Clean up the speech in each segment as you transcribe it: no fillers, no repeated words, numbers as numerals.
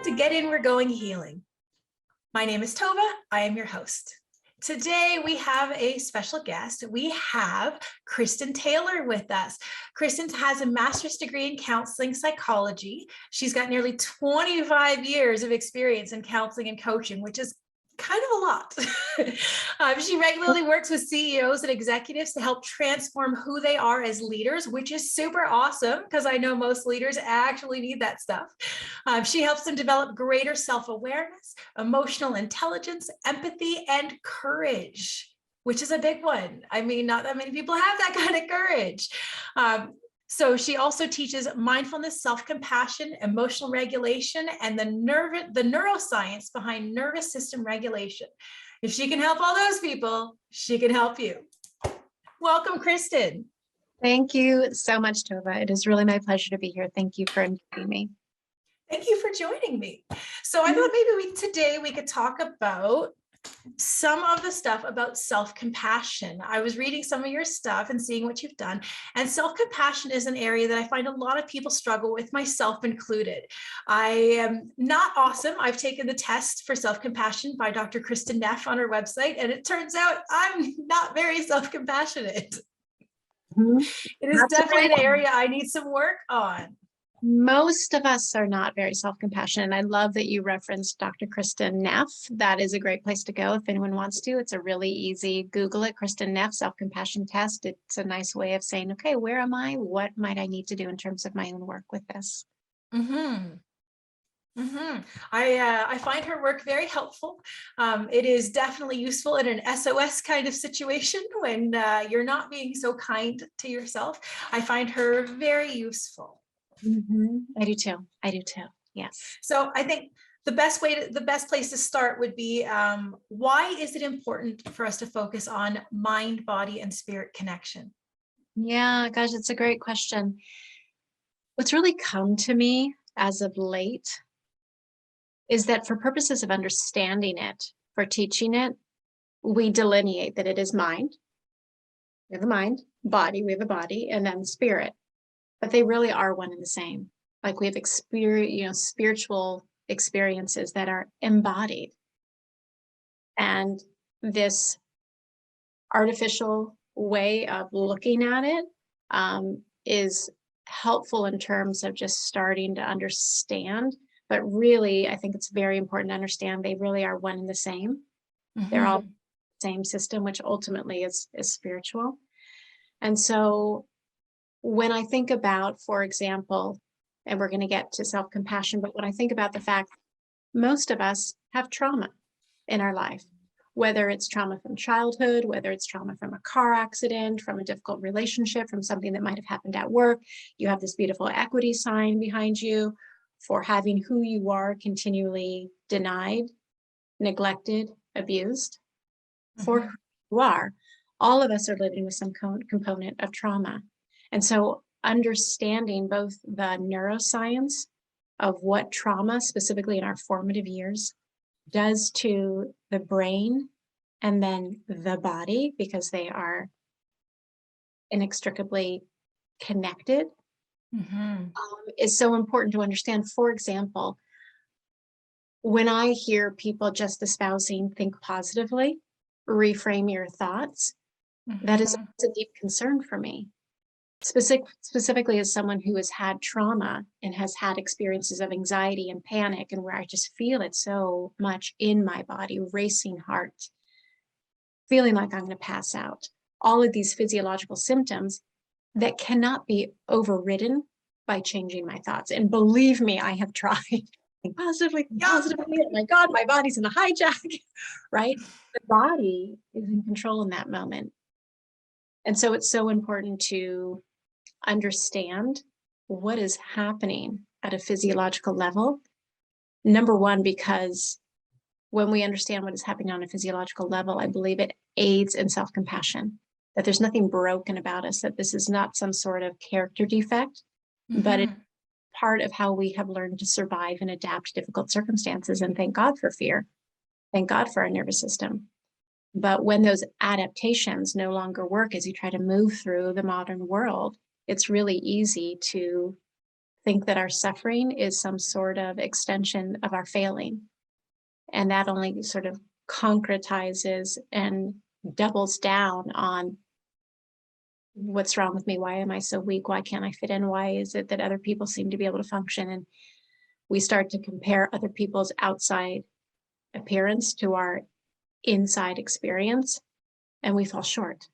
to Get In, We're Going Healing. My name is Tovah. I am your host. Today we have a special guest. We have Kristin Taylor with us. Kristin has a master's degree in counseling psychology. She's got nearly 25 years of experience in counseling and coaching, which is kind of a lot. She regularly works with CEOs and executives to help transform who they are as leaders, which is super awesome because I know most leaders actually need that stuff. She helps them develop greater self-awareness, emotional intelligence, empathy, and courage, which is a big one. I mean, not that many people have that kind of courage. So she also teaches mindfulness, self-compassion, emotional regulation, and the neuroscience behind nervous system regulation. If she can help all those people, she can help you. Welcome, Kristin. Thank you so much, Tovah. It is really my pleasure to be here. Thank you for inviting me. Thank you for joining me. So I thought maybe today we could talk about some of the stuff about self-compassion. I was reading some of your stuff and seeing what you've done, and self-compassion is an area that I find a lot of people struggle with, myself included. I am not awesome. I've taken the test for self-compassion by Dr. Kristin Neff on her website, and it turns out I'm not very self-compassionate. It is definitely an area I need some work on. Most of us are not very self-compassionate. I love that you referenced Dr. Kristin Neff. That is a great place to go if anyone wants to. It's a really easy, Google it, Kristin Neff self-compassion test. It's a nice way of saying, okay, where am I? What might I need to do in terms of my own work with this? I find her work very helpful. It is definitely useful in an SOS kind of situation when you're not being so kind to yourself. I find her very useful. I do too. I do too. Yes. So I think the best place to start would be, why is it important for us to focus on mind, body, and spirit connection? Yeah, gosh, it's a great question. What's really come to me as of late is that for purposes of understanding it, for teaching it, we delineate that it is mind. We have a mind, body, we have a body, and then spirit. But they really are one and the same. Like we have spiritual experiences that are embodied. And this artificial way of looking at it is helpful in terms of just starting to understand. But really, I think it's very important to understand they really are one and the same. They're all the same system, which ultimately is spiritual. And so when I think about, for example, and we're going to get to self-compassion, but when I think about the fact most of us have trauma in our life, whether it's trauma from childhood, whether it's trauma from a car accident, from a difficult relationship, from something that might have happened at work. You have this beautiful equity sign behind you for having who you are continually denied, neglected, abused. For who you are, all of us are living with some component of trauma. And so understanding both the neuroscience of what trauma, specifically in our formative years, does to the brain and then the body, because they are inextricably connected, is so important to understand. For example, when I hear people just espousing think positively, reframe your thoughts, that is a deep concern for me. Specifically as someone who has had trauma and has had experiences of anxiety and panic, and where I just feel it so much in my body, racing heart, feeling like I'm going to pass out, all of these physiological symptoms that cannot be overridden by changing my thoughts. And believe me, I have tried. Think positively, oh my God, my body's in a hijack, right? The body is in control in that moment. And so it's so important to understand what is happening at a physiological level. Number one, because when we understand what is happening on a physiological level, I believe it aids in self-compassion, that there's nothing broken about us, that this is not some sort of character defect, but it's part of how we have learned to survive and adapt to difficult circumstances. And thank God for fear. Thank God for our nervous system. But when those adaptations no longer work as you try to move through the modern world, it's really easy to think that our suffering is some sort of extension of our failing. And that only sort of concretizes and doubles down on what's wrong with me? Why am I so weak? Why can't I fit in? Why is it that other people seem to be able to function? And we start to compare other people's outside appearance to our inside experience, and we fall short.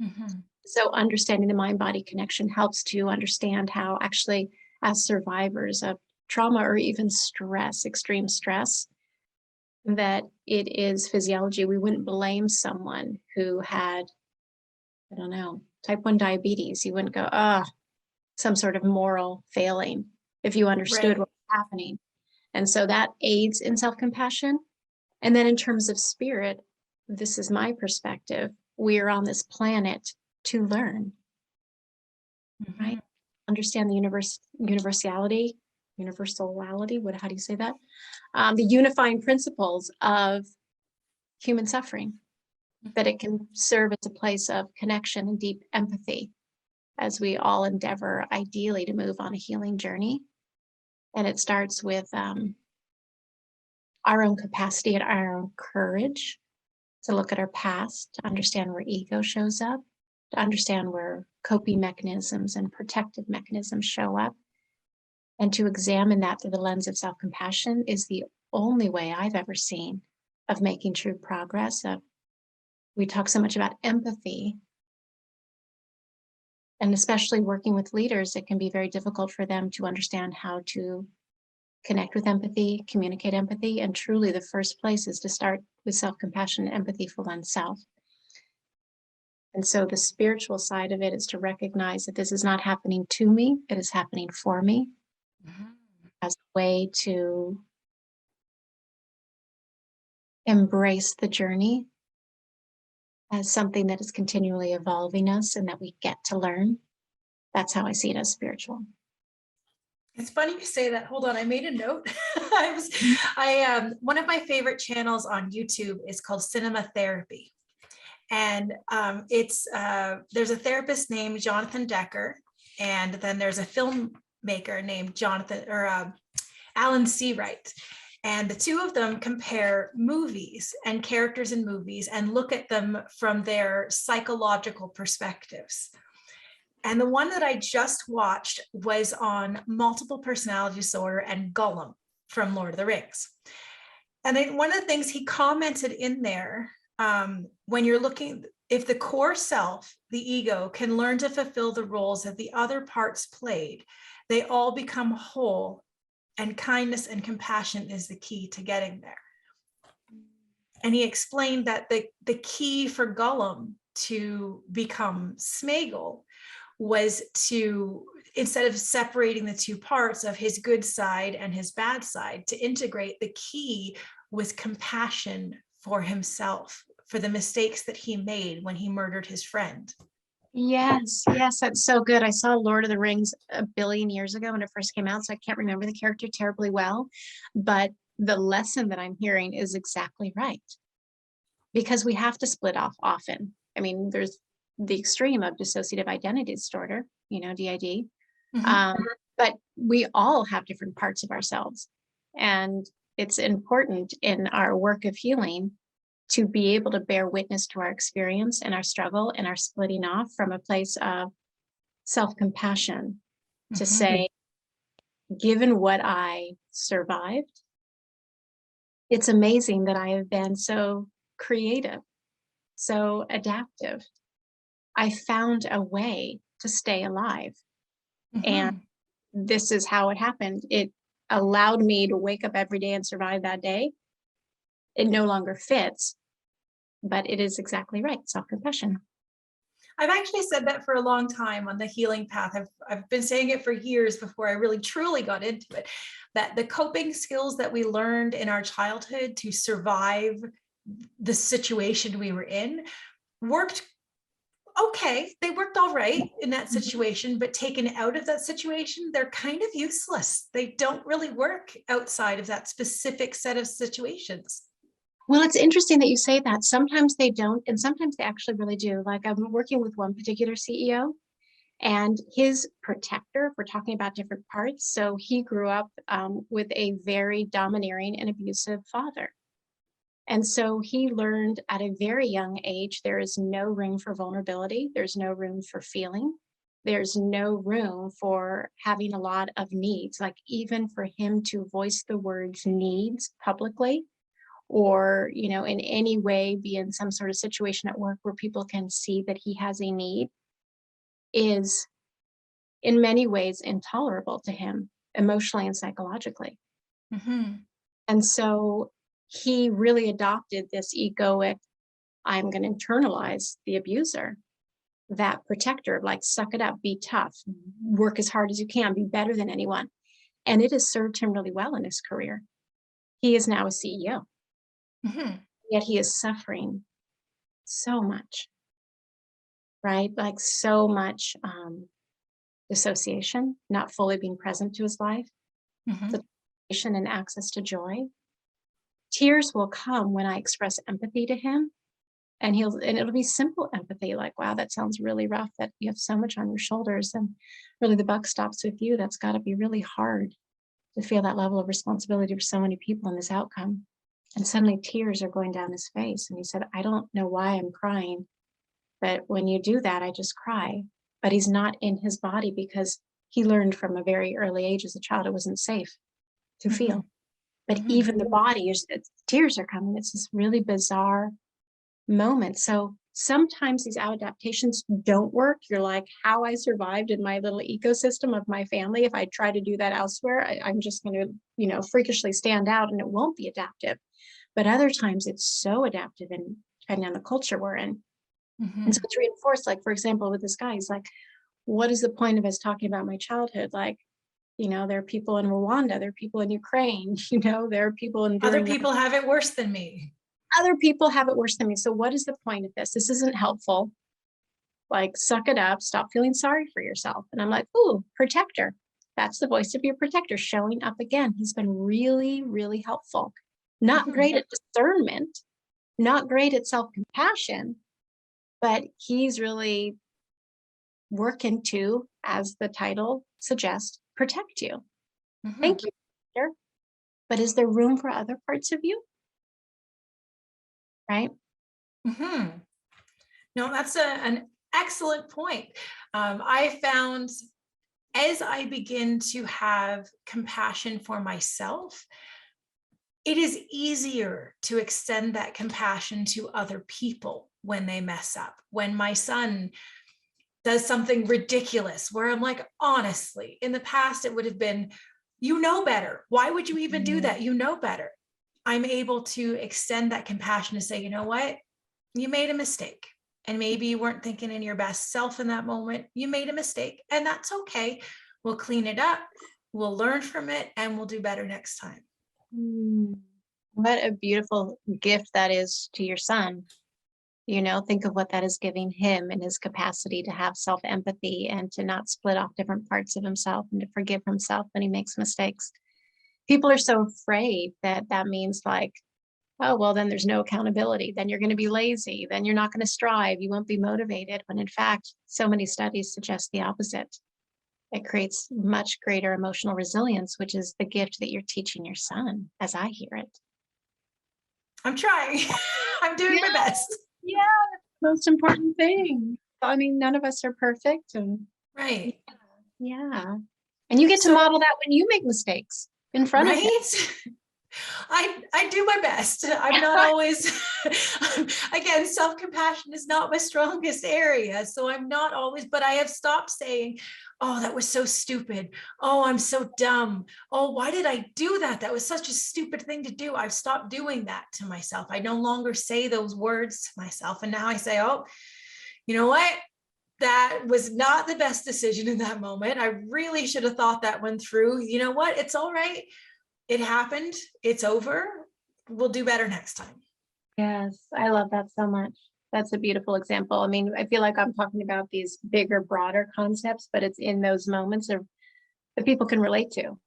Mhm. So understanding the mind-body connection helps to understand how actually, as survivors of trauma or even stress, extreme stress, that it is physiology. We wouldn't blame someone who had, I don't know, type 1 diabetes. You wouldn't go, some sort of moral failing if you understood Right. what was happening. And so that aids in self-compassion. And then in terms of spirit, this is my perspective. We are on this planet to learn, right? Mhm. Understand the how do you say that? The unifying principles of human suffering, that it can serve as a place of connection and deep empathy as we all endeavor ideally to move on a healing journey. And it starts with our own capacity and our own courage to look at our past, to understand where ego shows up, to understand where coping mechanisms and protective mechanisms show up, and to examine that through the lens of self-compassion is the only way I've ever seen of making true progress. We talk so much about empathy, and especially working with leaders, it can be very difficult for them to understand how to connect with empathy, communicate empathy, and truly the first place is to start with self-compassion and empathy for oneself. And so the spiritual side of it is to recognize that this is not happening to me, it is happening for me, Mhm. as a way to embrace the journey as something that is continually evolving us and that we get to learn. That's how I see it as spiritual. It's funny you say that. Hold on, I made a note. One of my favorite channels on YouTube is called Cinema Therapy. And there's a therapist named Jonathan Decker, and then there's a filmmaker named Alan Seawright. And the two of them compare movies and characters in movies and look at them from their psychological perspectives. And the one that I just watched was on multiple personality disorder and Gollum from Lord of the Rings. And one of the things he commented in there, when you're looking, if the core self, the ego, can learn to fulfill the roles that the other parts played, they all become whole, and kindness and compassion is the key to getting there. And he explained that the key for Gollum to become Sméagol was to, instead of separating the two parts of his good side and his bad side, to integrate. The key was compassion for himself, for the mistakes that he made when he murdered his friend. Yes, that's so good. I saw Lord of the Rings a billion years ago when it first came out, so I can't remember the character terribly well, but the lesson that I'm hearing is exactly right. Because we have to split off often. I mean, there's the extreme of dissociative identity disorder, DID. Mhm. But we all have different parts of ourselves. And it's important in our work of healing to be able to bear witness to our experience and our struggle and our splitting off from a place of self-compassion, to Mhm. say, given what I survived, it's amazing that I have been so creative, so adaptive. I found a way to stay alive. And Mhm. this is how it happened. It allowed me to wake up every day and survive that day. It no longer fits, but it is exactly right. Self-compassion. I've actually said that for a long time on the healing path. I've been saying it for years before I really truly got into it, that the coping skills that we learned in our childhood to survive the situation we were in worked okay. They worked all right in that situation, but taken out of that situation, they're kind of useless. They don't really work outside of that specific set of situations. Well, it's interesting that you say that. Sometimes they don't, and sometimes they actually really do. Like I'm working with one particular CEO, And his protector, if we're talking about different parts, so he grew up with a very domineering and abusive father. And so he learned at a very young age, there is no room for vulnerability. There's no room for feeling. There's no room for having a lot of needs, like even for him to voice the words needs publicly, or, in any way be in some sort of situation at work where people can see that he has a need, is in many ways intolerable to him emotionally and psychologically. Mm-hmm. And so he really adopted this egoic, I'm going to internalize the abuser, that protector, like suck it up, be tough, work as hard as you can, be better than anyone. And it has served him really well in his career. He is now a CEO, Mm-hmm. yet he is suffering so much, right? Like so much dissociation, not fully being present to his life, Mm-hmm. the and access to joy. Tears will come when I express empathy to him, and it'll be simple empathy, like, wow, that sounds really rough, that you have so much on your shoulders, and really the buck stops with you. That's got to be really hard to feel that level of responsibility for so many people in this outcome. And suddenly tears are going down his face. And he said, I don't know why I'm crying, but when you do that, I just cry. But he's not in his body because he learned from a very early age as a child it wasn't safe to feel. But Mm-hmm. even the body, tears are coming. It's this really bizarre moment. So sometimes these adaptations don't work. You're like, how I survived in my little ecosystem of my family. If I try to do that elsewhere, I'm just going to, freakishly stand out, and it won't be adaptive. But other times it's so adaptive, and depending on the culture we're in. Mm-hmm. And so it's reinforced, like, for example, with this guy, he's like, what is the point of us talking about my childhood? Like, there are people in Rwanda, there are people in Ukraine, there are people Other enduring. people have it worse than me. Other people have it worse than me. So what is the point of this? This isn't helpful. Like, suck it up, stop feeling sorry for yourself. And I'm like, ooh, protector. That's the voice of your protector showing up again. He's been really, really helpful. Not great at discernment, not great at self-compassion, but he's really working to, as the title suggests, protect you. Mm-hmm. Thank you, protector. But is there room for other parts of you? Right? Mm-hmm. No, that's an excellent point. I found as I begin to have compassion for myself, it is easier to extend that compassion to other people when they mess up. When my son does something ridiculous, where I'm like, honestly, in the past, it would have been, you know better. Why would you even do that? You know better. I'm able to extend that compassion to say, you know what? You made a mistake. And maybe you weren't thinking in your best self in that moment. You made a mistake, and that's okay. We'll clean it up. We'll learn from it, and we'll do better next time. What a beautiful gift that is to your son. Think of what that is giving him in his capacity to have self-empathy and to not split off different parts of himself and to forgive himself when he makes mistakes. People are so afraid that means, like, oh, well, then there's no accountability. Then you're going to be lazy. Then you're not going to strive. You won't be motivated. When in fact, so many studies suggest the opposite. It creates much greater emotional resilience, which is the gift that you're teaching your son, as I hear it. I'm trying. I'm doing my best. Yeah, that's the most important thing. I mean, none of us are perfect. And Right. yeah. And you get to model that when you make mistakes in front of him. I do my best. I'm not always, again, self-compassion is not my strongest area. So I'm not always, but I have stopped saying, oh, that was so stupid. Oh, I'm so dumb. Oh, why did I do that? That was such a stupid thing to do. I've stopped doing that to myself. I no longer say those words to myself. And now I say, oh, you know what? That was not the best decision in that moment. I really should have thought that one through. You know what? It's all right. It happened. It's over. We'll do better next time. Yes, I love that so much. That's a beautiful example. I mean, I feel like I'm talking about these bigger, broader concepts, but it's in those moments that people can relate to.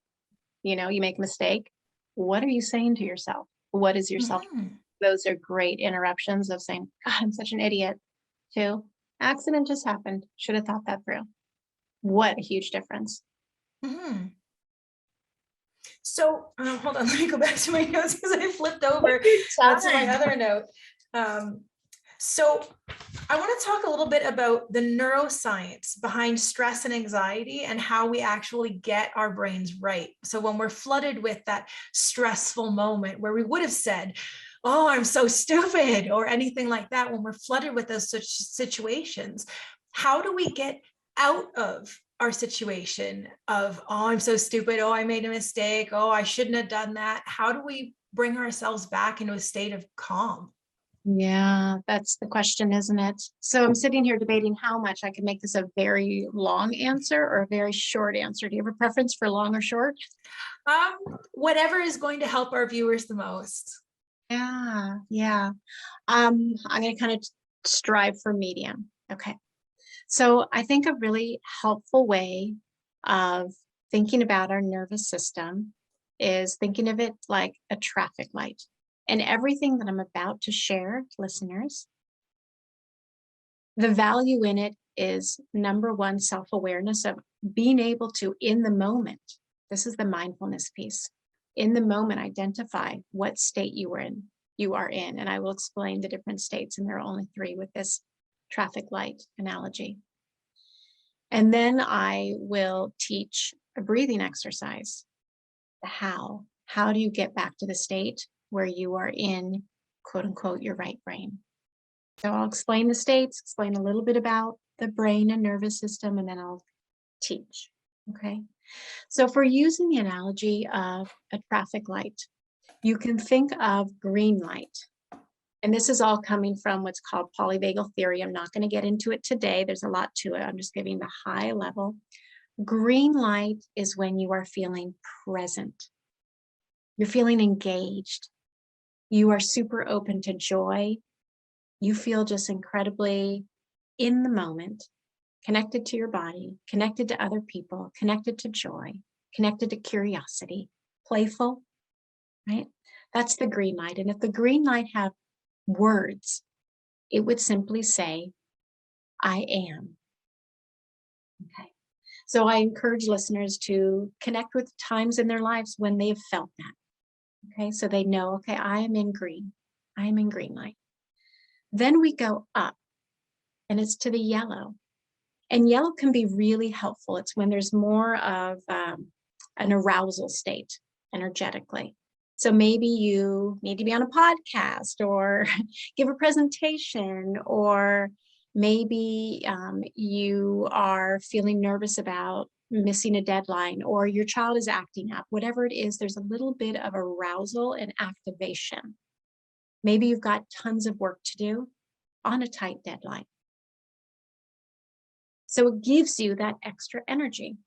You make a mistake. What are you saying to yourself? What is yourself? Mm-hmm. Those are great interruptions of saying, God, I'm such an idiot. To accident just happened. Should have thought that through. What a huge difference. Mhm. So hold on, let me go back to my notes because I flipped over to my other note. So I want to talk a little bit about the neuroscience behind stress and anxiety and how we actually get our brains right. So when we're flooded with that stressful moment where we would have said, oh, I'm so stupid, or anything like that, when we're flooded with those such situations, how do we get out of our situation of, oh, I'm so stupid, oh, I made a mistake, oh, I shouldn't have done that? How do we bring ourselves back into a state of calm? Yeah, that's the question, isn't it? So I'm sitting here debating how much I can make this a very long answer or a very short answer. Do you have a preference for long or short? Whatever is going to help our viewers the most. Yeah. I'm going to kind of strive for medium. Okay. So I think a really helpful way of thinking about our nervous system is thinking of it like a traffic light. And everything that I'm about to share, listeners, the value in it is number one, self-awareness of being able to, in the moment, this is the mindfulness piece, in the moment, identify what state you are in. And I will explain the different states, and there are only 3 with this traffic light analogy. And then I will teach a breathing exercise. The how. How do you get back to the state where you are in, quote unquote, your right brain? So I'll explain the states, explain a little bit about the brain and nervous system, and then I'll teach. Okay. So if we're using the analogy of a traffic light, you can think of green light. And this is all coming from what's called polyvagal theory. I'm not going to get into it today. There's a lot to it. I'm just giving the high level. Green light is when you are feeling present. You're feeling engaged. You are super open to joy. You feel just incredibly in the moment, connected to your body, connected to other people, connected to joy, connected to curiosity, playful, right? That's the green light. And if the green light have words, it would simply say, I am. Okay. So I encourage listeners to connect with times in their lives when they've felt that. Okay. So they know, okay, I am in green. I am in green light. Then we go up and it's to the yellow. And yellow can be really helpful. It's when there's more of an arousal state energetically. So maybe you need to be on a podcast or give a presentation, or maybe you are feeling nervous about missing a deadline, or your child is acting up. Whatever it is, there's a little bit of arousal and activation. Maybe you've got tons of work to do on a tight deadline. So it gives you that extra energy.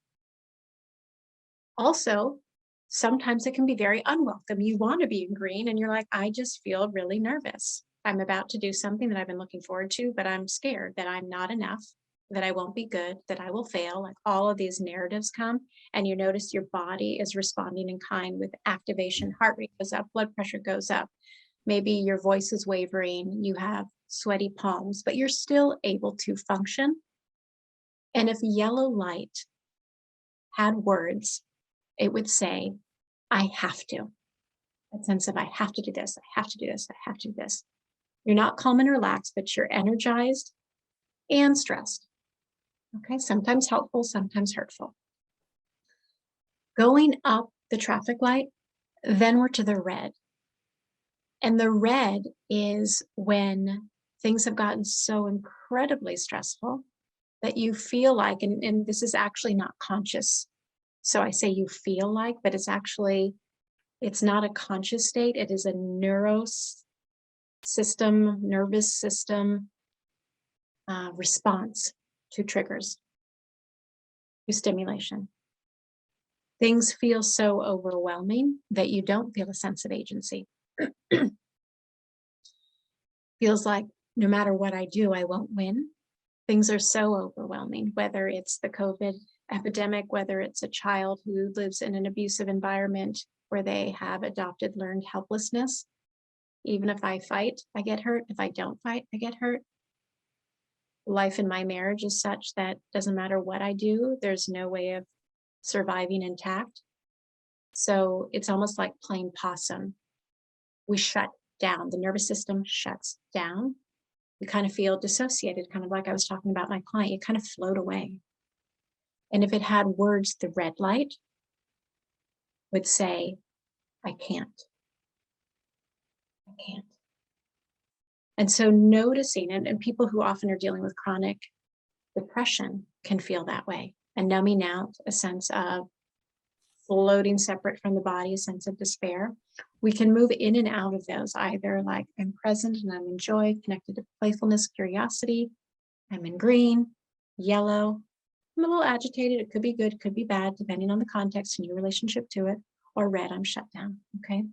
Also, sometimes it can be very unwelcome. You want to be in green and you're like, I just feel really nervous. I'm about to do something that I've been looking forward to, but I'm scared that I'm not enough, that I won't be good, that I will fail. Like all of these narratives come, and you notice your body is responding in kind with activation. Heart rate goes up, blood pressure goes up. Maybe your voice is wavering, you have sweaty palms, but you're still able to function. And if yellow light had words, it would say, I have to. That sense of I have to do this, I have to do this, I have to do this. You're not calm and relaxed, but you're energized and stressed. Okay, sometimes helpful, sometimes hurtful. Going up the traffic light, then we're to the red. And the red is when things have gotten so incredibly stressful that you feel like, and this is actually not conscious. So I say you feel like, but it's not a conscious state. It is a nervous system response to triggers, to stimulation. Things feel so overwhelming that you don't feel a sense of agency. Feels like no matter what I do, I won't win. Things are so overwhelming, whether it's the COVID epidemic, whether it's a child who lives in an abusive environment where they have adopted learned helplessness. Even if I fight, I get hurt. If I don't fight, I get hurt. life in my marriage is such that doesn't matter what I do, there's no way of surviving intact. So it's almost like playing possum. We shut down, the nervous system shuts down. You kind of feel dissociated, kind of like I was talking about my client, you kind of float away. And if it had words, the red light would say, I can't. I can't. And so noticing, and people who often are dealing with chronic depression can feel that way. A numbing out, a sense of floating separate from the body, a sense of despair. We can move in and out of those, either like I'm present and I'm in joy, connected to playfulness, curiosity. I'm in green, yellow. I'm a little agitated. It could be good, could be bad, depending on the context and your relationship to it. Or red, I'm shut down. Okay.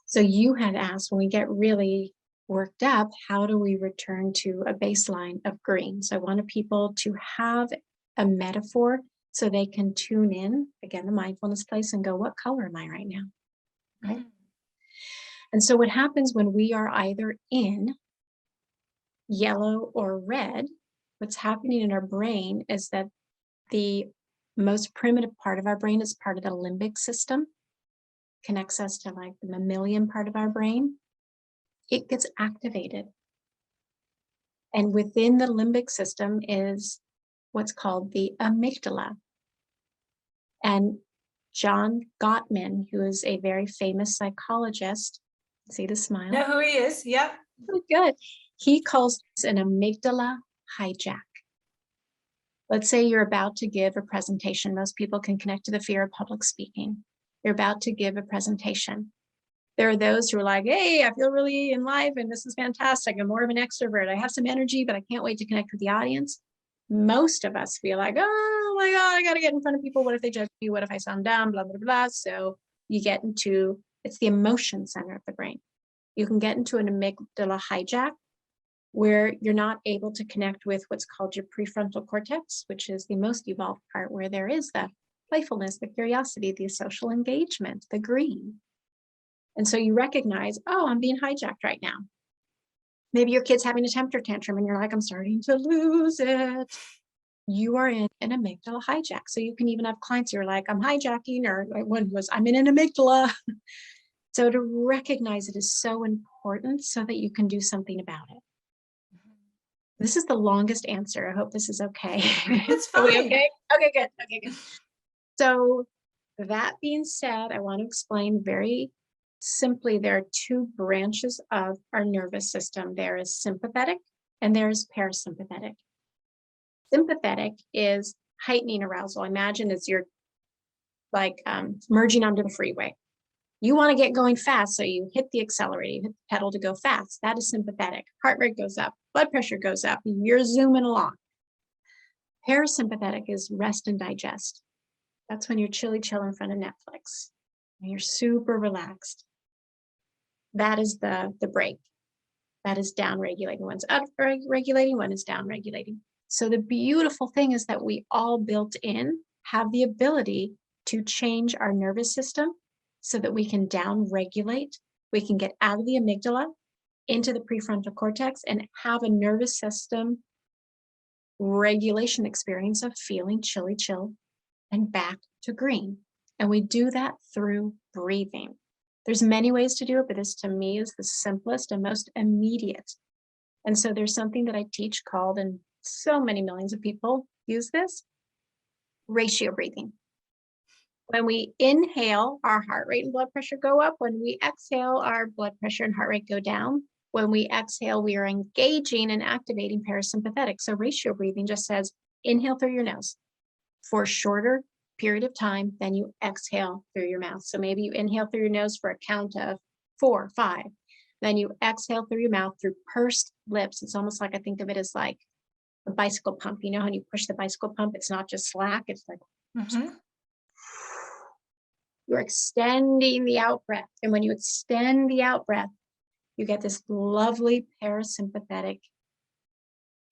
So you had asked, when we get really worked up, how do we return to a baseline of green? So I wanted people to have a metaphor so they can tune in, again, the mindfulness place, and go, what color am I right now? Okay. And so what happens when we are either in yellow or red, what's happening in our brain is that the most primitive part of our brain is part of the limbic system, connects us to like the mammalian part of our brain. It gets activated. And within the limbic system is what's called the amygdala. And John Gottman, who is a very famous psychologist, see the smile? Know who he is? Yep. Oh, good. He calls this an amygdala hijack. Let's say you're about to give a presentation. Most people can connect to the fear of public speaking. You're about to give a presentation. There are those who are like, hey, I feel really in life and this is fantastic. I'm more of an extrovert. I have some energy, but I can't wait to connect with the audience. Most of us feel like, oh my God, I got to get in front of people. What if they judge me? What if I sound dumb? Blah, blah, blah. So you get into, it's the emotion center of the brain. You can get into an amygdala hijack where you're not able to connect with what's called your prefrontal cortex, which is the most evolved part where there is the playfulness, the curiosity, the social engagement, the green. And so you recognize, oh, I'm being hijacked right now. Maybe your kid's having a temper tantrum and you're like, I'm starting to lose it. You are in an amygdala hijack. So you can even have clients who are like, I'm hijacking, or one was, I'm in an amygdala. So to recognize it is so important so that you can do something about it. This is the longest answer. I hope this is okay. It's fine. Are we okay? Okay, good. Okay, good. So that being said, I want to explain very simply, there are two branches of our nervous system. There is sympathetic and there is parasympathetic. Sympathetic is heightening arousal. Imagine as you're like merging onto the freeway. You want to get going fast, so you hit the accelerator, you hit the pedal to go fast. That is sympathetic. Heart rate goes up, blood pressure goes up, you're zooming along. Parasympathetic is rest and digest. That's when you're chill in front of Netflix and you're super relaxed. That is the break. That is down regulating. One's up regulating, one is down regulating. So the beautiful thing is that we all built in have the ability to change our nervous system so that we can down regulate. We can get out of the amygdala into the prefrontal cortex and have a nervous system regulation experience of feeling chill and back to green. And we do that through breathing. There's many ways to do it, but this to me is the simplest and most immediate. And so there's something that I teach called, and so many millions of people use this, ratio breathing. When we inhale, our heart rate and blood pressure go up. When we exhale, our blood pressure and heart rate go down. When we exhale, we are engaging and activating parasympathetic. So ratio breathing just says, inhale through your nose for a shorter period of time, then you exhale through your mouth. So maybe you inhale through your nose for a count of 4, 5. Then you exhale through your mouth through pursed lips. It's almost like, I think of it as like a bicycle pump. You know, when you push the bicycle pump, it's not just slack, it's like, you're extending the out breath. And when you extend the out breath, you get this lovely parasympathetic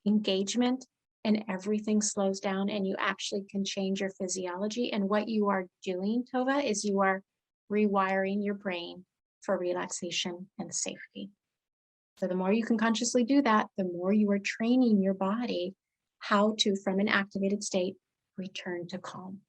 engagement and everything slows down and you actually can change your physiology. And what you are doing, Tovah, is you are rewiring your brain for relaxation and safety. So the more you can consciously do that, the more you are training your body how to, from an activated state, return to calm.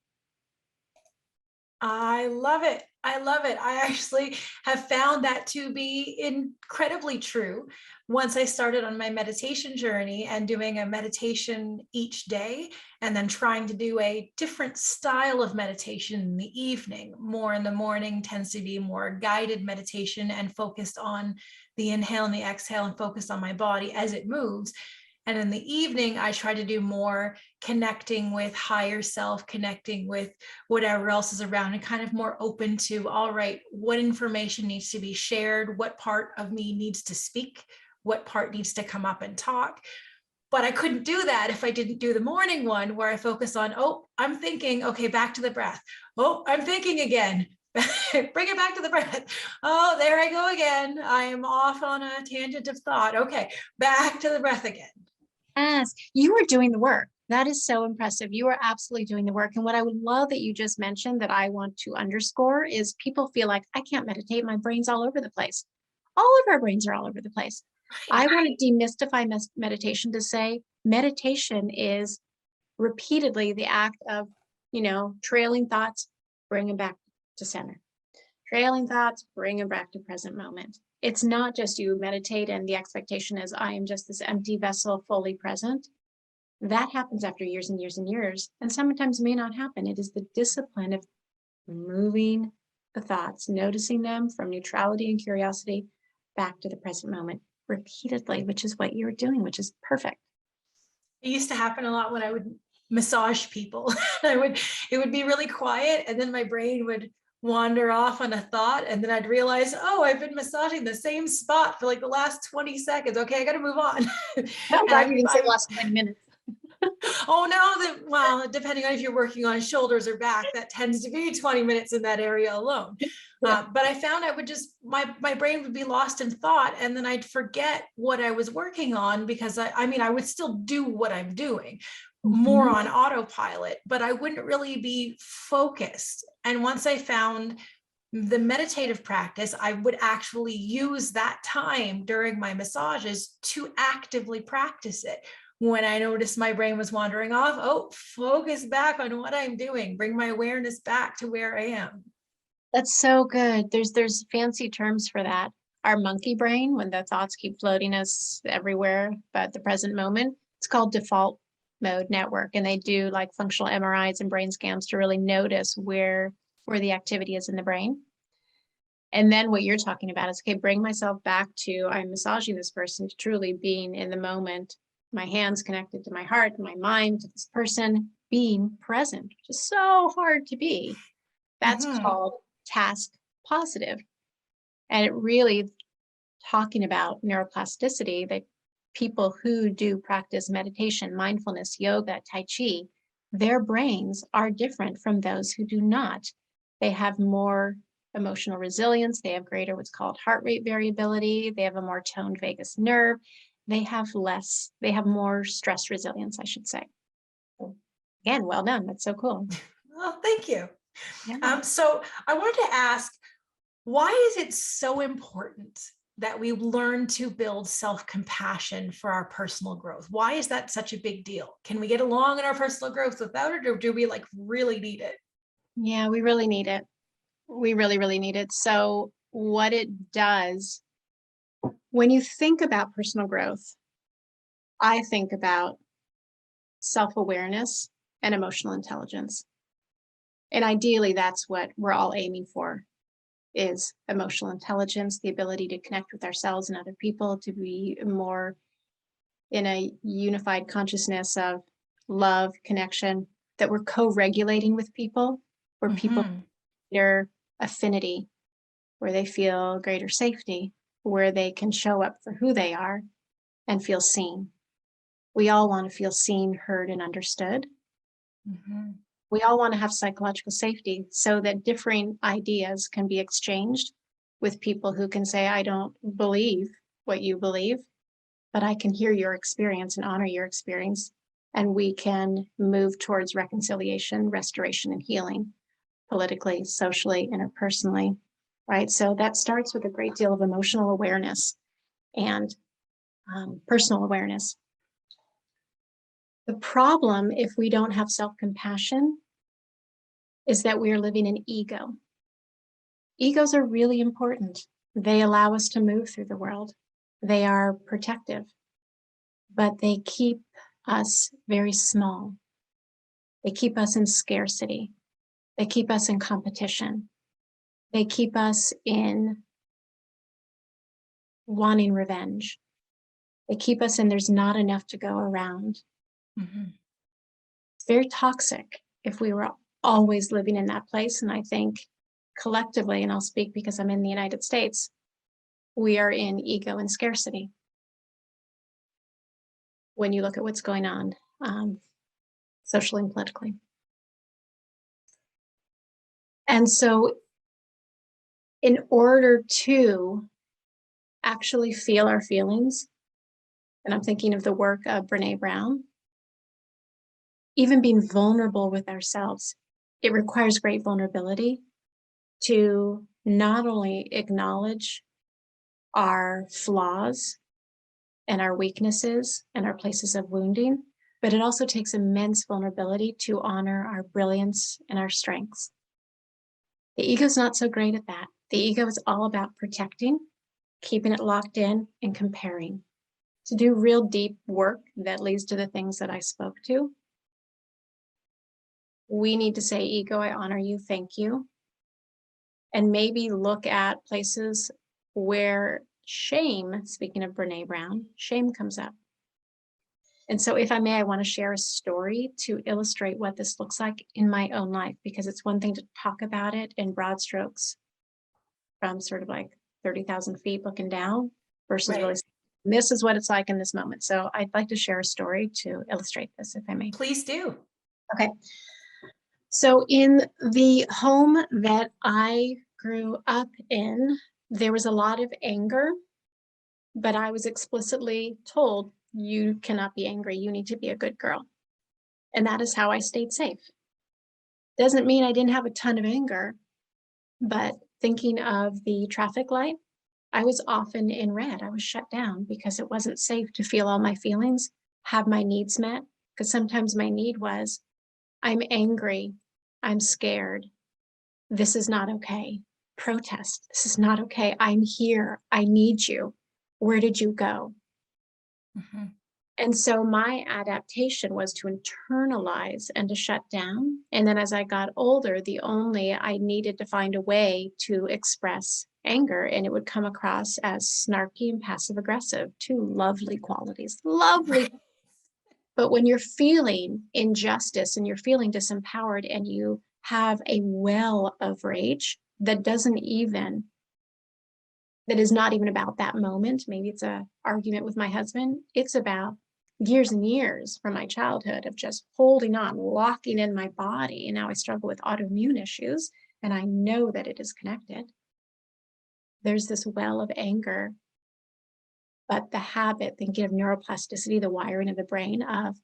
I love it. I love it. I actually have found that to be incredibly true. Once I started on my meditation journey and doing a meditation each day, and then trying to do a different style of meditation in the evening. More in the morning tends to be more guided meditation and focused on the inhale and the exhale and focused on my body as it moves. And in the evening, I try to do more connecting with higher self, connecting with whatever else is around, and kind of more open to, all right, what information needs to be shared? What part of me needs to speak? What part needs to come up and talk? But I couldn't do that if I didn't do the morning one where I focus on, oh, I'm thinking, okay, back to the breath. Oh, I'm thinking again. Bring it back to the breath. Oh, there I go again. I am off on a tangent of thought. Okay, back to the breath again. Yes, you are doing the work. That is so impressive. You are absolutely doing the work. And what I would love that you just mentioned that I want to underscore is people feel like, I can't meditate. My brain's all over the place. All of our brains are all over the place. I want to demystify meditation to say meditation is repeatedly the act of, trailing thoughts, bring them back to center. Trailing thoughts, bring them back to present moment. It's not just you meditate and the expectation is I am just this empty vessel fully present. That happens after years and years and years, and sometimes may not happen. It is the discipline of moving the thoughts, noticing them from neutrality and curiosity back to the present moment repeatedly, which is what you're doing, which is perfect. It used to happen a lot when I would massage people. It would be really quiet, and then my brain would wander off on a thought, and then I'd realize, oh, I've been massaging the same spot for like the last 20 seconds. Okay, I got to move on. I thought you didn't say the last 20 minutes. Oh no, well, depending on if you're working on shoulders or back, that tends to be 20 minutes in that area alone. But I found I would just, my brain would be lost in thought, and then I'd forget what I was working on, because I would still do what I'm doing, more on autopilot, but I wouldn't really be focused. And once I found the meditative practice, I would actually use that time during my massages to actively practice it. When I noticed my brain was wandering off, oh, focus back on what I'm doing, bring my awareness back to where I am. That's so good. There's fancy terms for that. Our monkey brain, when the thoughts keep floating us everywhere but the present moment, it's called default mode network. And they do like functional MRIs and brain scans to really notice where the activity is in the brain. And then what you're talking about is, okay, bring myself back to, I'm massaging this person, to truly being in the moment, my hands connected to my heart, my mind to this person, being present, which is so hard to be. That's called task positive. And it really talking about neuroplasticity, that people who do practice meditation, mindfulness, yoga, Tai Chi, their brains are different from those who do not. They have more emotional resilience. They have greater what's called heart rate variability. They have a more toned vagus nerve. They have more stress resilience, I should say. Again, well done. That's so cool. Well, thank you. Yeah. So I wanted to ask, why is it so important that we learn to build self-compassion for our personal growth? Why is that such a big deal? Can we get along in our personal growth without it, or do we really need it? Yeah, we really need it. We really, really need it. So what it does, when you think about personal growth, I think about self-awareness and emotional intelligence. And ideally, that's what we're all aiming for, is emotional intelligence, the ability to connect with ourselves and other people, to be more in a unified consciousness of love, connection, that we're co-regulating with people, where people their affinity, where they feel greater safety, where they can show up for who they are and feel seen. We all want to feel seen, heard, and understood. We all want to have psychological safety so that differing ideas can be exchanged with people who can say, I don't believe what you believe, but I can hear your experience and honor your experience. And we can move towards reconciliation, restoration, and healing, politically, socially, interpersonally, right? So that starts with a great deal of emotional awareness. and personal awareness. The problem, if we don't have self-compassion, is that we are living in ego. Egos are really important. They allow us to move through the world. They are protective, but they keep us very small. They keep us in scarcity. They keep us in competition. They keep us in wanting revenge. They keep us in there's not enough to go around. Mm-hmm. It's very toxic if we were always living in that place. And I think collectively, and I'll speak because I'm in the United States, we are in ego and scarcity. When you look at what's going on socially and politically. And so in order to actually feel our feelings, and I'm thinking of the work of Brene Brown, even being vulnerable with ourselves, it requires great vulnerability to not only acknowledge our flaws and our weaknesses and our places of wounding, but it also takes immense vulnerability to honor our brilliance and our strengths. The ego is not so great at that. The ego is all about protecting, keeping it locked in, and comparing. To do real deep work that leads to the things that I spoke to, we need to say, ego, I honor you, thank you. And maybe look at places where shame, speaking of Brene Brown, shame comes up. And so if I may, I want to share a story to illustrate what this looks like in my own life, because it's one thing to talk about it in broad strokes from sort of like 30,000 feet looking down versus Right. really, this is what it's like in this moment. So I'd like to share a story to illustrate this, if I may. Please do. Okay. So in the home that I grew up in, there was a lot of anger, but I was explicitly told, you cannot be angry. You need to be a good girl. And that is how I stayed safe. Doesn't mean I didn't have a ton of anger, but thinking of the traffic light, I was often in red. I was shut down because it wasn't safe to feel all my feelings, have my needs met. Because sometimes my need was, I'm angry, I'm scared, this is not okay. Protest, this is not okay. I'm here, I need you. Where did you go? Mm-hmm. And so my adaptation was to internalize and to shut down. And then as I got older, I needed to find a way to express anger, and it would come across as snarky and passive aggressive, two lovely qualities, lovely. But when you're feeling injustice and you're feeling disempowered and you have a well of rage that is not even about that moment, maybe it's an argument with my husband, it's about years and years from my childhood of just holding on, locking in my body. And now I struggle with autoimmune issues, and I know that it is connected. There's this well of anger, but the habit, thinking of neuroplasticity, the wiring of the brain of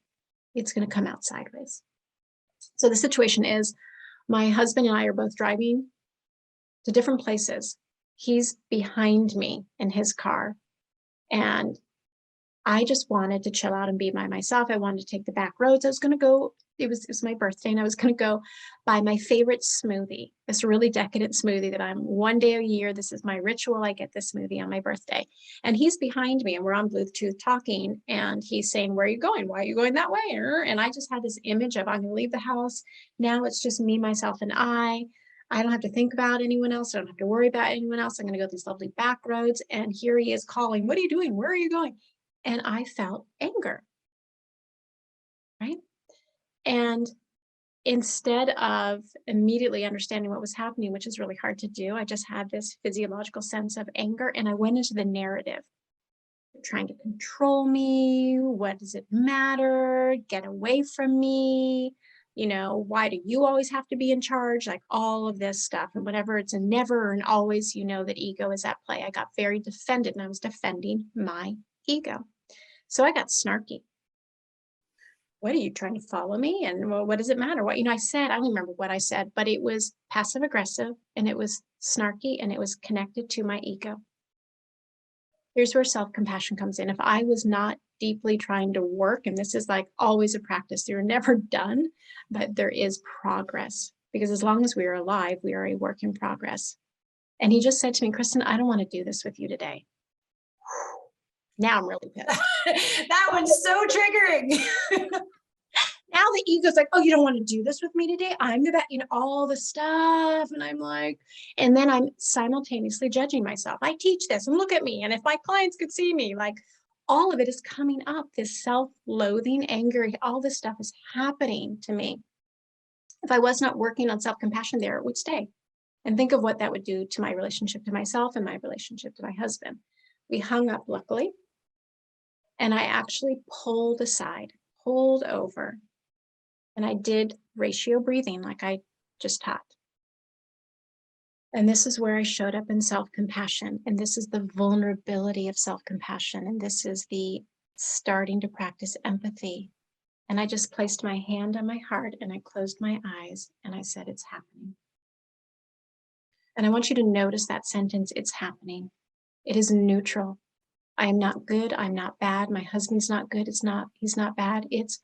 it's going to come out sideways. So the situation is my husband and I are both driving to different places. He's behind me in his car, and I just wanted to chill out and be by myself. I wanted to take the back roads. I was going to go, it was my birthday, and I was going to go buy my favorite smoothie, this really decadent smoothie that I'm one day a year. This is my ritual. I get this smoothie on my birthday. And he's behind me, and we're on Bluetooth talking, and he's saying, where are you going? Why are you going that way? And I just had this image of, I'm going to leave the house. Now it's just me, myself, and I don't have to think about anyone else. I don't have to worry about anyone else. I'm going to go these lovely back roads. And here he is calling, what are you doing? Where are you going? And I felt anger, right? And instead of immediately understanding what was happening, which is really hard to do, I just had this physiological sense of anger, and I went into the narrative. They're trying to control me. What does it matter? Get away from me. Why do you always have to be in charge? Like all of this stuff, and whatever, it's a never and always, that ego is at play. I got very defended, and I was defending my ego. So I got snarky. What are you trying to follow me? And well, what does it matter? What, I said, I don't remember what I said, but it was passive aggressive, and it was snarky, and it was connected to my ego. Here's where self-compassion comes in. If I was not deeply trying to work, and this is like always a practice, you're never done, but there is progress, because as long as we are alive, we are a work in progress. And he just said to me, Kristin, I don't want to do this with you today. Now I'm really pissed. That one's so triggering. Now the ego's like, oh, you don't want to do this with me today? I'm the best, all the stuff. And I'm like, and then I'm simultaneously judging myself. I teach this and look at me. And if my clients could see me, like all of it is coming up, this self-loathing, anger, all this stuff is happening to me. If I was not working on self-compassion there, it would stay. And think of what that would do to my relationship to myself and my relationship to my husband. We hung up, luckily. And I actually pulled aside, pulled over. And I did ratio breathing like I just taught. And this is where I showed up in self-compassion. And this is the vulnerability of self-compassion. And this is the starting to practice empathy. And I just placed my hand on my heart and I closed my eyes and I said, it's happening. And I want you to notice that sentence, it's happening. It is neutral. I am not good. I'm not bad. My husband's not good. He's not bad. It's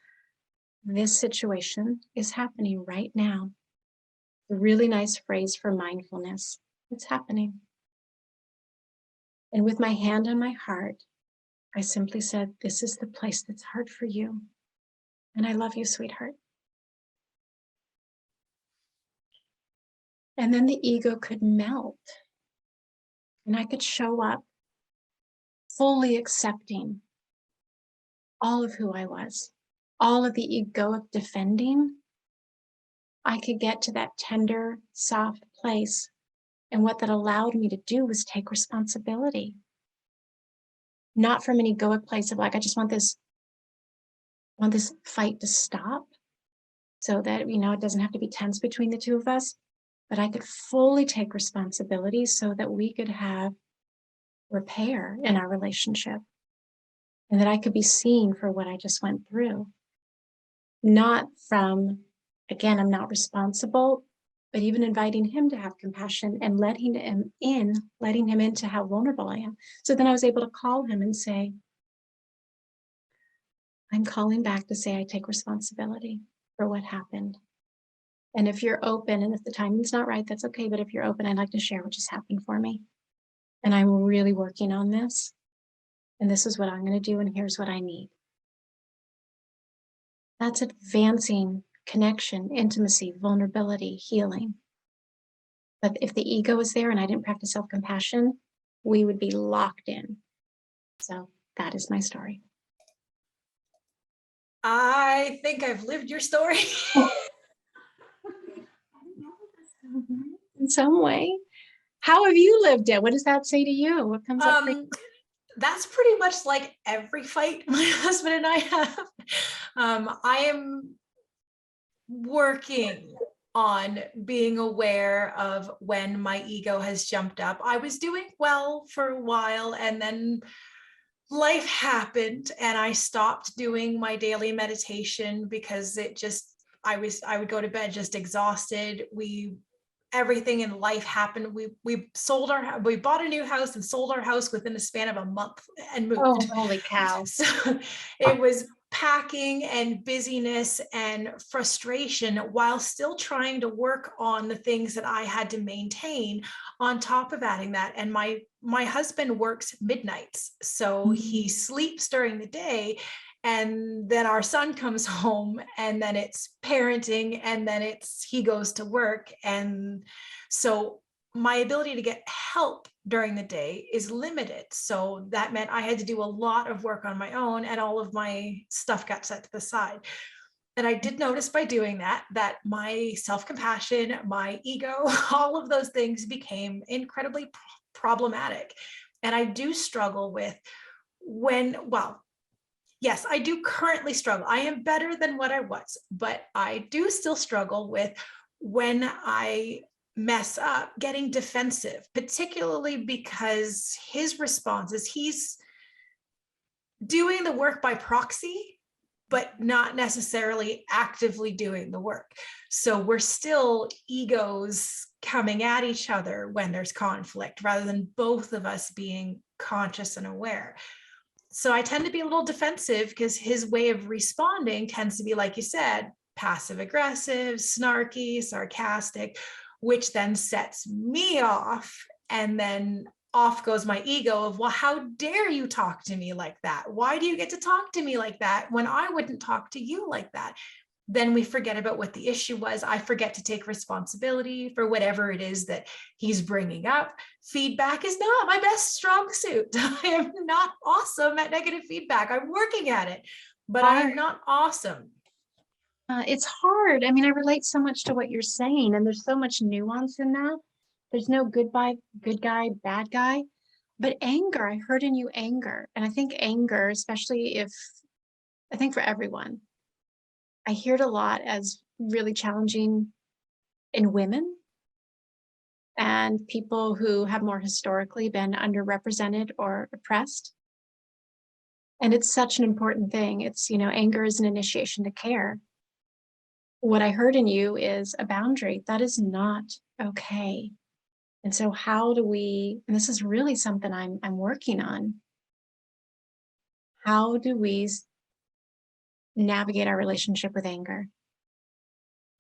this situation is happening right now. A really nice phrase for mindfulness. It's happening. And with my hand on my heart, I simply said, this is the place that's hard for you. And I love you, sweetheart. And then the ego could melt. And I could show up fully accepting all of who I was, all of the egoic defending. I could get to that tender, soft place. And what that allowed me to do was take responsibility. Not from an egoic place of like, I just want this fight to stop so that, it doesn't have to be tense between the two of us, but I could fully take responsibility so that we could have repair in our relationship and that I could be seen for what I just went through. Not from, again, I'm not responsible, but even inviting him to have compassion and letting him into how vulnerable I am. So then I was able to call him and say, I'm calling back to say I take responsibility for what happened. And if you're open, and if the timing's not right, that's okay. But if you're open, I'd like to share what just happened for me. And I'm really working on this. And this is what I'm going to do. And here's what I need. That's advancing connection, intimacy, vulnerability, healing. But if the ego is there and I didn't practice self-compassion, we would be locked in. So that is my story. I think I've lived your story. In some way. How have you lived it? What does that say to you? What comes up for you? That's pretty much like every fight my husband and I have. I am working on being aware of when my ego has jumped up. I was doing well for a while, and then life happened and I stopped doing my daily meditation because I would go to bed just exhausted. Everything in life happened. We bought a new house and sold our house within the span of a month and moved. Oh, holy cow. So it was packing and busyness and frustration while still trying to work on the things that I had to maintain on top of adding that. And my husband works midnights, so he sleeps during the day. And then our son comes home, and then it's parenting, and then he goes to work. And so my ability to get help during the day is limited. So that meant I had to do a lot of work on my own, and all of my stuff got set to the side. And I did notice by doing that my self-compassion, my ego, all of those things became incredibly problematic. And I do struggle with yes, I do currently struggle. I am better than what I was, but I do still struggle with when I mess up, getting defensive, particularly because his response is he's doing the work by proxy, but not necessarily actively doing the work. So we're still egos coming at each other when there's conflict, rather than both of us being conscious and aware. So I tend to be a little defensive because his way of responding tends to be, like you said, passive aggressive, snarky, sarcastic, which then sets me off. And then off goes my ego of, well, how dare you talk to me like that? Why do you get to talk to me like that when I wouldn't talk to you like that? Then we forget about what the issue was. I forget to take responsibility for whatever it is that he's bringing up. Feedback is not my best strong suit. I am not awesome at negative feedback. I'm working at it, but I am not awesome. It's hard. I mean, I relate so much to what you're saying, and there's so much nuance in that. There's no good guy, bad guy. But anger, I heard in you anger. And I think anger, especially I think for everyone, I hear it a lot as really challenging in women and people who have more historically been underrepresented or oppressed. And it's such an important thing. It's, anger is an initiation to care. What I heard in you is a boundary. That is not okay. And so how do we, and this is really something I'm working on, how do we navigate our relationship with anger?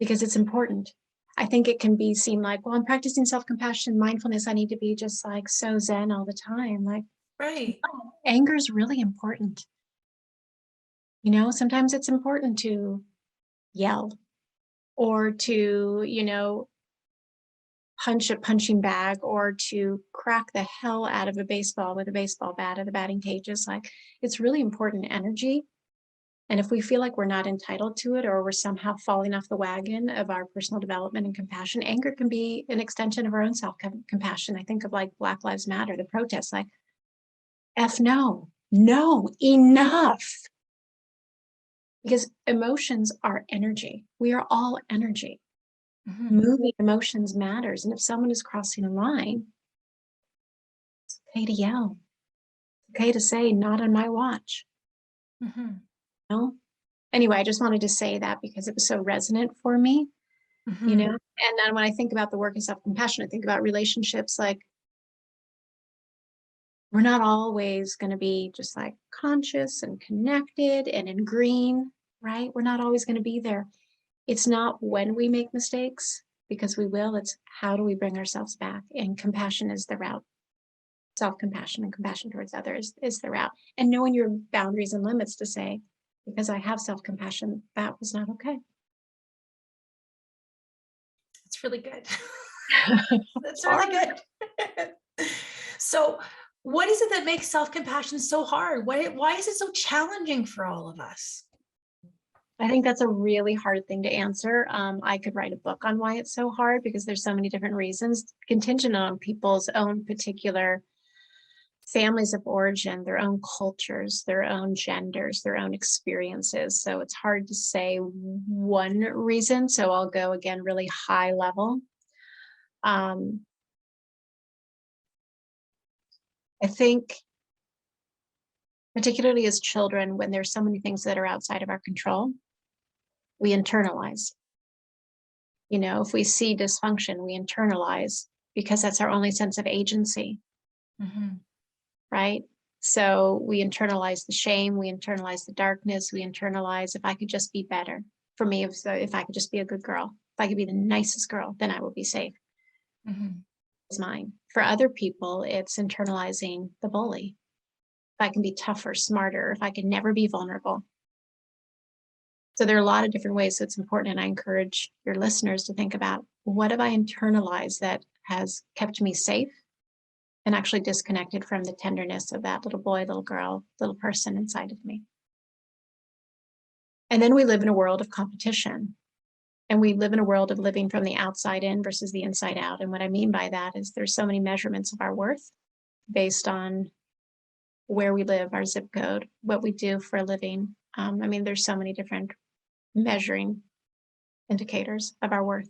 Because it's important. I think it can be seen like, well, I'm practicing self-compassion, mindfulness. I need to be just like so zen all the time. Like, Right. Anger is really important. Sometimes it's important to yell or to, punch a punching bag or to crack the hell out of a baseball with a baseball bat at the batting cages. Like, it's really important energy. And if we feel like we're not entitled to it, or we're somehow falling off the wagon of our personal development and compassion, anger can be an extension of our own self-compassion. I think of like Black Lives Matter, the protests, like, no, enough. Because emotions are energy. We are all energy. Mm-hmm. Moving emotions matters. And if someone is crossing a line, it's okay to yell. It's okay to say, not on my watch. Mm-hmm. Anyway, I just wanted to say that because it was so resonant for me, and then when I think about the work of self-compassion, I think about relationships. Like, we're not always going to be just like conscious and connected and in green, right? We're not always going to be there. It's not when we make mistakes, because we will, it's how do we bring ourselves back? And compassion is the route. Self-compassion and compassion towards others is the route. And knowing your boundaries and limits to say, because I have self-compassion, that was not okay. It's really good. That's really good. So what is it that makes self-compassion so hard? Why is it so challenging for all of us? I think that's a really hard thing to answer. I could write a book on why it's so hard, because there's so many different reasons, contingent on people's own particular families of origin, their own cultures, their own genders, their own experiences. So it's hard to say one reason. So I'll go again really high level. I think particularly as children, when there's so many things that are outside of our control, we internalize. If we see dysfunction, we internalize, because that's our only sense of agency. Right? So we internalize the shame, we internalize the darkness, we internalize, if I could just be better. For me, if I could just be a good girl, if I could be the nicest girl, then I will be safe. It's mine. For other people, it's internalizing the bully. If I can be tougher, smarter, if I can never be vulnerable. So there are a lot of different ways. So it's important. And I encourage your listeners to think about, what have I internalized that has kept me safe and actually disconnected from the tenderness of that little boy, little girl, little person inside of me. And then we live in a world of competition. And we live in a world of living from the outside in versus the inside out. And what I mean by that is there's so many measurements of our worth based on where we live, our zip code, what we do for a living. There's so many different measuring indicators of our worth.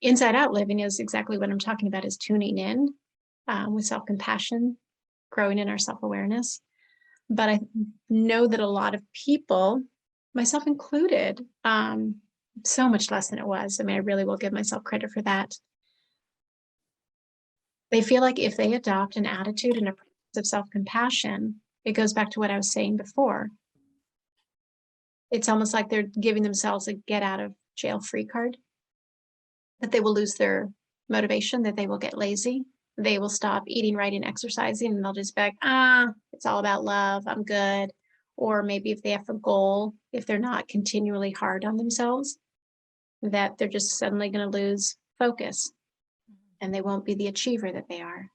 Inside out living is exactly what I'm talking about, is tuning in with self-compassion, growing in our self-awareness. But I know that a lot of people, myself included, so much less than it was. I mean, I really will give myself credit for that. They feel like if they adopt an attitude and a practice of self-compassion, it goes back to what I was saying before. It's almost like they're giving themselves a get out of jail free card, that they will lose their motivation, that they will get lazy, they will stop eating, right, and exercising, and they'll just be like, it's all about love, I'm good. Or maybe if they have a goal, if they're not continually hard on themselves, that they're just suddenly going to lose focus and they won't be the achiever that they are.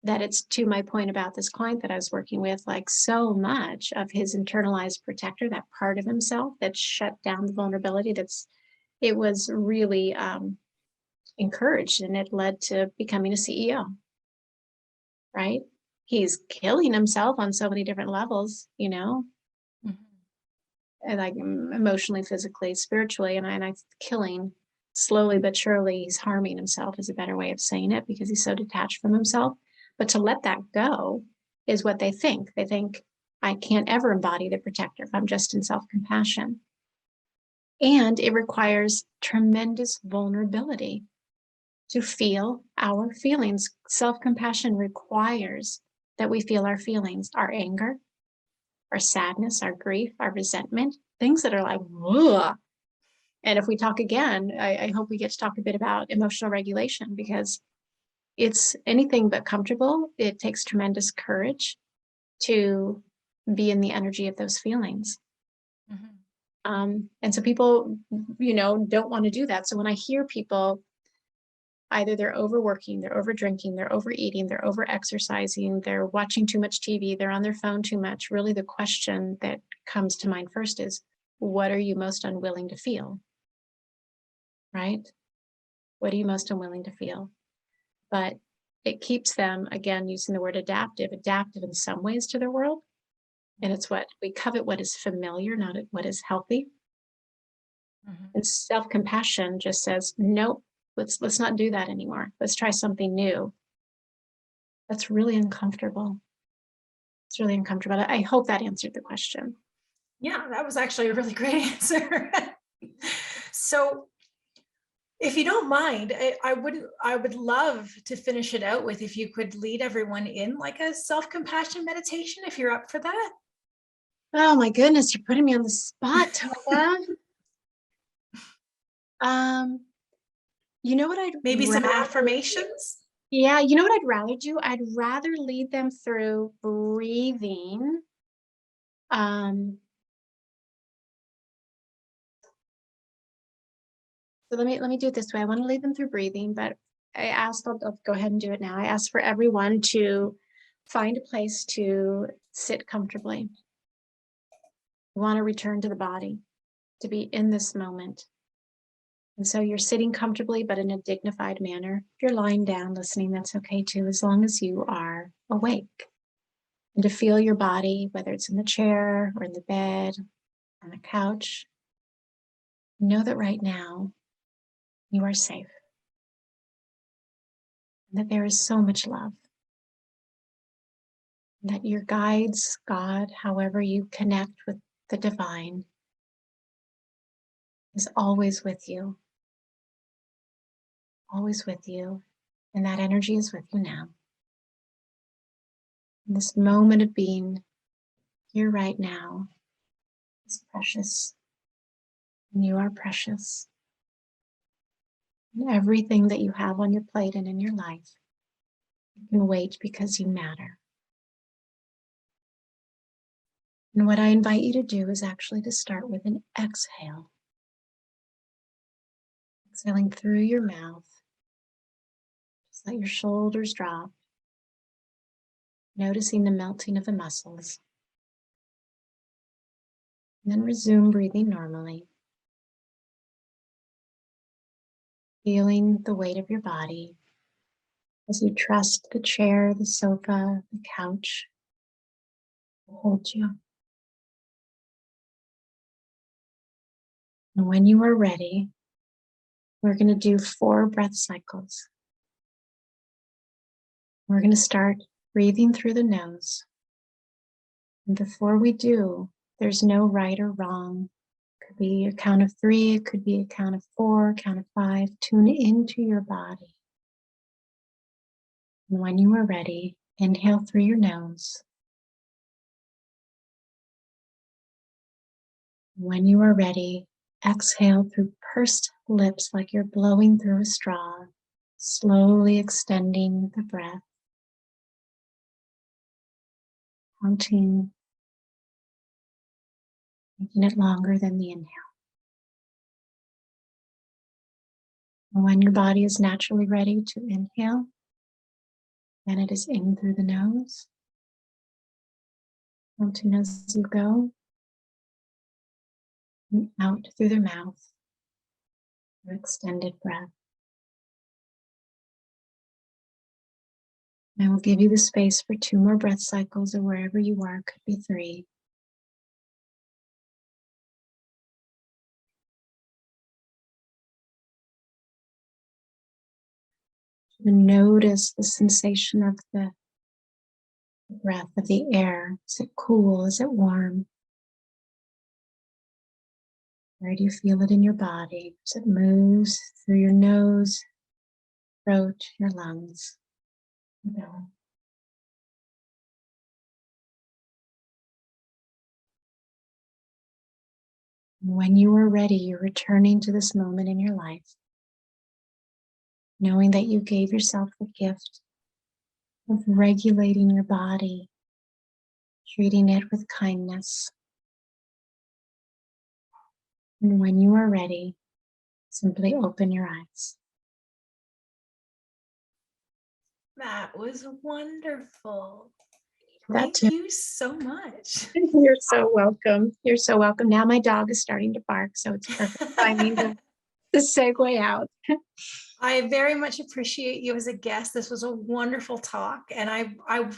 That it's to my point about this client that I was working with, like so much of his internalized protector, that part of himself that shut down the vulnerability, it was really encouraged, and it led to becoming a CEO, right? He's killing himself on so many different levels, Mhm. and like emotionally, physically, spiritually, and I killing slowly but surely. He's harming himself is a better way of saying it, because he's so detached from himself. But to let that go is what they think. They think, I can't ever embody the protector if I'm just in self-compassion. And it requires tremendous vulnerability to feel our feelings. Self-compassion requires that we feel our feelings, our anger, our sadness, our grief, our resentment, things that are like, whoa. And if we talk again, I hope we get to talk a bit about emotional regulation, because it's anything but comfortable. It takes tremendous courage to be in the energy of those feelings. And so people, don't want to do that. So when I hear people, either they're overworking, they're over drinking, they're overeating, they're over exercising, they're watching too much TV, they're on their phone too much, really the question that comes to mind first is, what are you most unwilling to feel? Right? What are you most unwilling to feel? But it keeps them, again, using the word adaptive in some ways to their world. And it's what we covet, what is familiar, not what is healthy. And self-compassion just says, nope, let's not do that anymore. Let's try something new. That's really uncomfortable. It's really uncomfortable. I hope that answered the question. Yeah, that was actually a really great answer. So if you don't mind, I would love to finish it out with, if you could lead everyone in like a self-compassion meditation, if you're up for that. Oh my goodness, you're putting me on the spot, Tovah. You know what Maybe some affirmations. Yeah, you know what I'd rather do? I'd rather lead them through breathing. So let me do it this way. I want to lead them through breathing, but I'll go ahead and do it now. I ask for everyone to find a place to sit comfortably. We want to return to the body, to be in this moment. And so you're sitting comfortably, but in a dignified manner. If you're lying down listening, that's okay too, as long as you are awake. And to feel your body, whether it's in the chair or in the bed, on the couch. Know that right now you are safe. And that there is so much love. And that your guides, God, however you connect with the divine, is always with you. Always with you. And that energy is with you now. And this moment of being here right now is precious. And you are precious. And everything that you have on your plate and in your life, you can wait, because you matter. And what I invite you to do is actually to start with an exhale. Exhaling through your mouth. Just let your shoulders drop. Noticing the melting of the muscles. And then resume breathing normally. Feeling the weight of your body as you trust the chair, the sofa, the couch to hold you. And when you are ready, we're going to do 4 breath cycles. We're going to start breathing through the nose. And before we do, there's no right or wrong, Could be a count of 3, it could be a count of 4, count of 5. Tune into your body. And when you are ready, inhale through your nose. When you are ready, exhale through pursed lips like you're blowing through a straw, slowly extending the breath, counting, making it longer than the inhale. And when your body is naturally ready to inhale, then it is in through the nose, counting as you go, and out through the mouth, your extended breath. I will give you the space for 2 more breath cycles, or wherever you are, could be 3. And notice the sensation of the breath, of the air. Is it cool? Is it warm? Where do you feel it in your body as it moves through your nose, throat, your lungs, your belly? And when you are ready, you're returning to this moment in your life, knowing that you gave yourself the gift of regulating your body, treating it with kindness. And when you are ready, simply open your eyes. That was wonderful. That Thank you so much. You're so welcome. You're so welcome. Now my dog is starting to bark, so it's perfect timing to segue out. I very much appreciate you as a guest. This was a wonderful talk, and I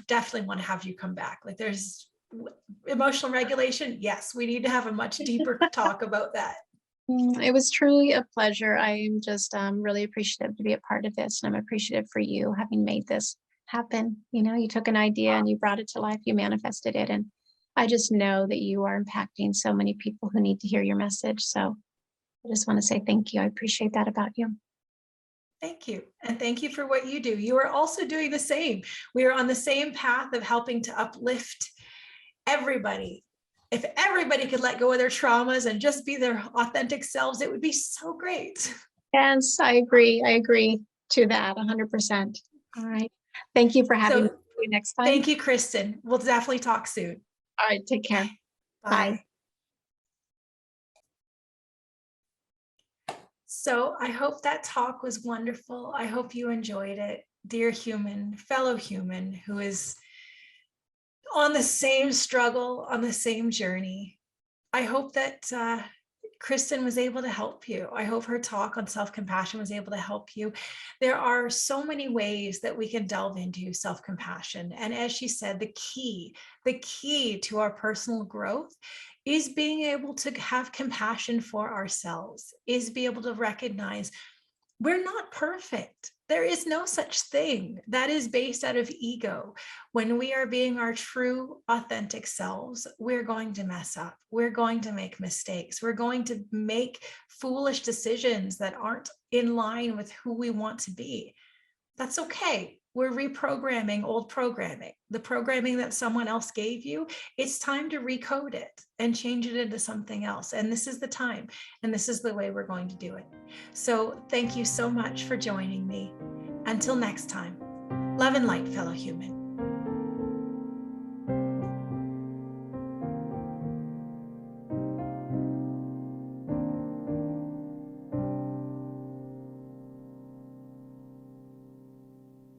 definitely want to have you come back. Like, there's emotional regulation. Yes, we need to have a much deeper talk about that. It was truly a pleasure. I am just really appreciative to be a part of this, and I'm appreciative for you having made this happen. You know, you took an idea and you brought it to life, you manifested it, and I just know that you are impacting so many people who need to hear your message. So I just want to say thank you. I appreciate that about you. Thank you. And thank you for what you do. You are also doing the same. We are on the same path of helping to uplift everybody. If everybody could let go of their traumas and just be their authentic selves, it would be so great. Yes, I agree. I agree to that 100%. All right. Thank you for having me next time. Thank you, Kristin. We'll definitely talk soon. All right. Take care. Bye. So I hope that talk was wonderful. I hope you enjoyed it. Dear human, fellow human who is on the same struggle, on the same journey. I hope that Kristin was able to help you. I hope her talk on self-compassion was able to help you. There are so many ways that we can delve into self-compassion. And as she said, the key to our personal growth is being able to have compassion for ourselves, is be able to recognize we're not perfect. There is no such thing. That is based out of ego. When we are being our true, authentic selves, we're going to mess up. We're going to make mistakes. We're going to make foolish decisions that aren't in line with who we want to be. That's okay. We're reprogramming old programming. The programming that someone else gave you, it's time to recode it and change it into something else. And this is the time, and this is the way we're going to do it. So thank you so much for joining me. Until next time, love and light, fellow human.